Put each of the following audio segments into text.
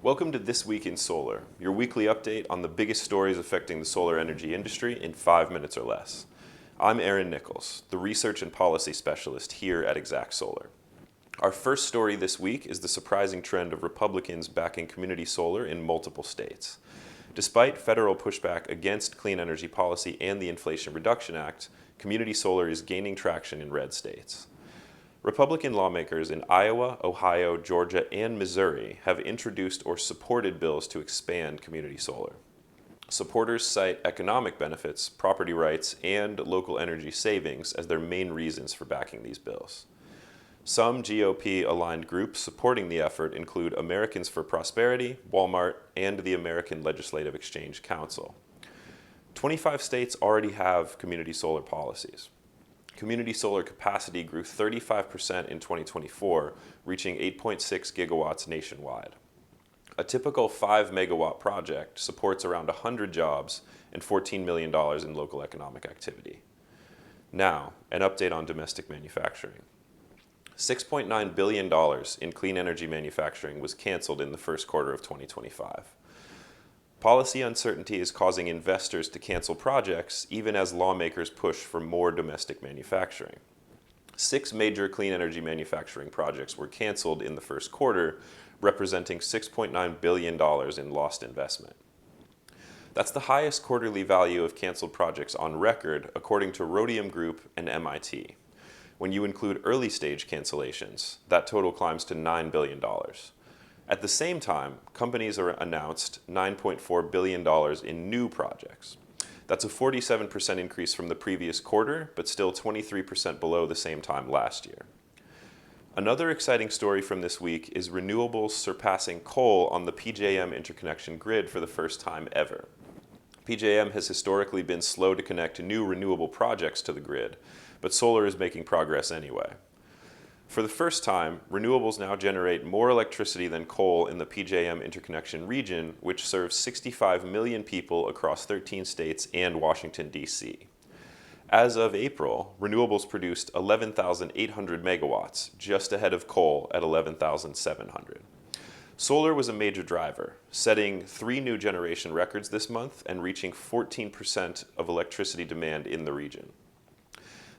Welcome to This Week in Solar, your weekly update on the biggest stories affecting the solar energy industry in 5 minutes or less. I'm Aaron Nichols, the Research and Policy Specialist here at Exact Solar. Our first story this week is the surprising trend of Republicans backing community solar in multiple states. Despite federal pushback against clean energy policy and the Inflation Reduction Act, community solar is gaining traction in red states. Republican lawmakers in Iowa, Ohio, Georgia, and Missouri have introduced or supported bills to expand community solar. Supporters cite economic benefits, property rights, and local energy savings as their main reasons for backing these bills. Some GOP-aligned groups supporting the effort include Americans for Prosperity, Walmart, and the American Legislative Exchange Council. 25 states already have community solar policies. Community solar capacity grew 35% in 2024, reaching 8.6 gigawatts nationwide. A typical 5 megawatt project supports around 100 jobs and $14 million in local economic activity. Now, an update on domestic manufacturing. $6.9 billion in clean energy manufacturing was canceled in the first quarter of 2025. Policy uncertainty is causing investors to cancel projects even as lawmakers push for more domestic manufacturing. 6 major clean energy manufacturing projects were canceled in the first quarter, representing $6.9 billion in lost investment. That's the highest quarterly value of canceled projects on record, according to Rhodium Group and MIT. When you include early stage cancellations, that total climbs to $9 billion. At the same time, companies are announced $9.4 billion in new projects. That's a 47% increase from the previous quarter, but still 23% below the same time last year. Another exciting story from this week is renewables surpassing coal on the PJM interconnection grid for the first time ever. PJM has historically been slow to connect new renewable projects to the grid, but solar is making progress anyway. For the first time, renewables now generate more electricity than coal in the PJM interconnection region, which serves 65 million people across 13 states and Washington, D.C. As of April, renewables produced 11,800 megawatts, just ahead of coal at 11,700. Solar was a major driver, setting 3 new generation records this month and reaching 14% of electricity demand in the region.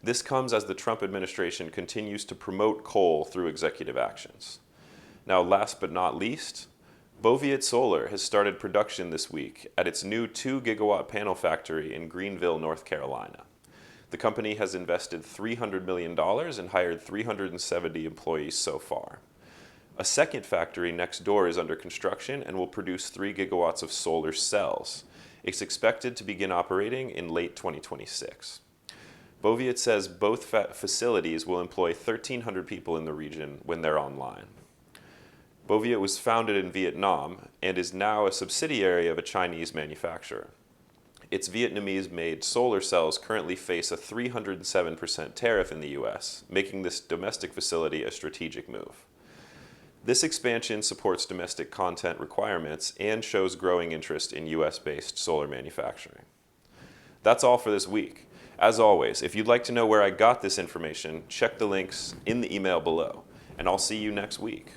This comes as the Trump administration continues to promote coal through executive actions. Now, last but not least, Boviet Solar has started production this week at its new 2-gigawatt panel factory in Greenville, North Carolina. The company has invested $300 million and hired 370 employees so far. A second factory next door is under construction and will produce 3 gigawatts of solar cells. It's expected to begin operating in late 2026. Boviet says both facilities will employ 1,300 people in the region when they're online. Boviet was founded in Vietnam and is now a subsidiary of a Chinese manufacturer. Its Vietnamese-made solar cells currently face a 307% tariff in the U.S., making this domestic facility a strategic move. This expansion supports domestic content requirements and shows growing interest in U.S.-based solar manufacturing. That's all for this week. As always, if you'd like to know where I got this information, check the links in the email below, and I'll see you next week.